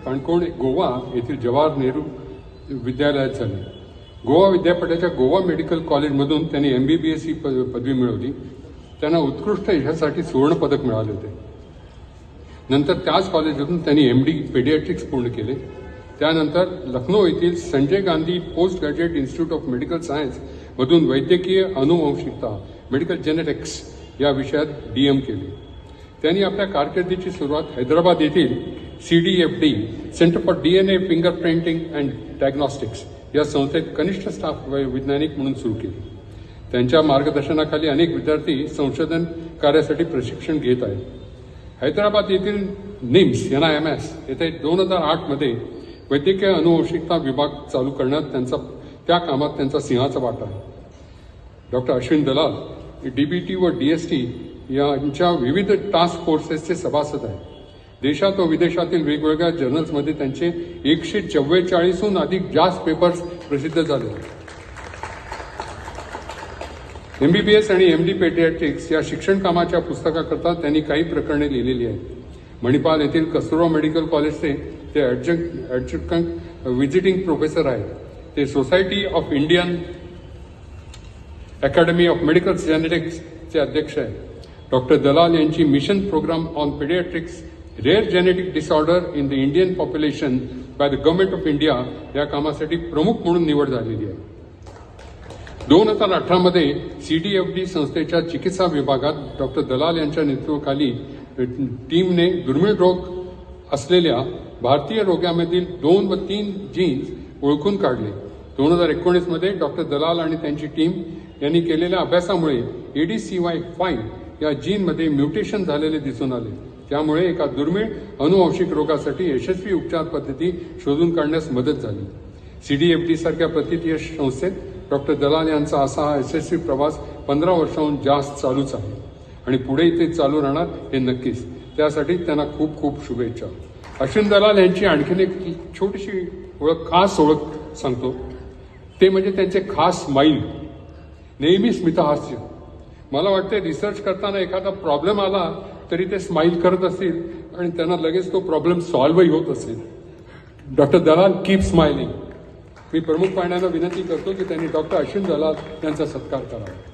काणकोण गोवा येथील जवाहर नेहरू विद्यालयात झाली. गोवा विद्यापीठाच्या गोवा मेडिकल कॉलेजमधून त्यांनी MBBS ही पदवी मिळवली. त्यांना उत्कृष्ट यशासाठी सुवर्ण पदक मिळाले होते. नंतर त्याच कॉलेजमधून त्यांनी MD पेडियाट्रिक्स पूर्ण केले. त्यानंतर लखनौ येथील Sanjay Gandhi post graduate institute of medical science मधून वैद्यकीय अनुवंशिकता मेडिकल जेनेटिक्स या विषयात DM केले. त्यांनी आपल्या कारकिर्दीची सुरुवात हैदराबाद येथील CDFD centre for DNA finger printing and diagnostics या संस्थेत कनिष्ठ स्टाफ वैज्ञानिक म्हणून सुरू केली. त्यांच्या मार्गदर्शनाखाली अनेक विद्यार्थी संशोधन कार्यासाठी प्रशिक्षण घेत आहेत. हैदराबाद येथील NIMS NIMS येथे 2008 मध्ये वैद्यकीय अनुवंशिकता विभाग चालू करण्यात त्या कामात त्यांचा सिंहाचा वाटा आहे. डॉक्टर अश्विन दलाल DBT व DST यांच्या विविध टास्क फोर्सेसचे सभासद आहेत. देशात व विदेशातील वेगवेगळ्या जर्नल्समध्ये त्यांचे 144हून अधिक जास्त पेपर्स प्रसिद्ध झाले. MBBS आणि MD पेडियाट्रिक्स या शिक्षण कामाच्या पुस्तकाकरता त्यांनी काही प्रकरणे लिहिलेली आहेत. मणिपाल येथील कस्तुरबा मेडिकल कॉलेजचे ते ॲडजंक्ट व्हिजिटिंग प्रोफेसर आहेत. ते society of Indian academy of medical जेनेटिक्सचे अध्यक्ष आहेत. डॉक्टर दलाल यांची mission program on paediatrics rare genetic disorder in the Indian population by the government of India या कामासाठी प्रमुख म्हणून निवड झालेली आहे. 2018 मध्ये CDFD संस्थेच्या चिकित्सा विभागात डॉक्टर दलाल यांच्या नेतृत्वाखाली टीमने दुर्मिळ रोग असलेल्या भारतीय रोगांमधील 2 व 3 जीन्स ओळखून काढले. 2019 मध्ये डॉक्टर दलाल आणि त्यांची टीम यांनी केलेल्या अभ्यासामुळे ADCY5 या जीनमध्ये म्युटेशन झालेले दिसून आले. त्यामुळे एका दुर्मिळ अनुवांशिक रोगासाठी यशस्वी उपचार पद्धती शोधून काढण्यास मदत झाली. CDFD सारख्या प्रतियश संस्थेत डॉक्टर दलाल यांचा असा हा यशस्वी प्रवास 15 वर्षांहून जास्त चालूच आहे आणि पुढे इथे चालू राहणार हे नक्कीच. त्यासाठी त्यांना खूप खूप शुभेच्छा. अश्विन दलाल यांची आणखीन एक छोटीशी खास ओळख सांगतो. ते म्हणजे त्यांचे खास स्माईल, नेहमी स्मितहास्य. मला वाटते रिसर्च करताना एखादा प्रॉब्लेम आला तरी ते स्माईल करत असतील आणि त्यांना लगेच तो प्रॉब्लेम सॉल्व्हही होत असेल. डॉक्टर दलाल कीप स्माइलिंग. मी प्रमुख पाहुण्यांना विनंती करतो की त्यांनी डॉक्टर अश्विन दलाल यांचा सत्कार करावा.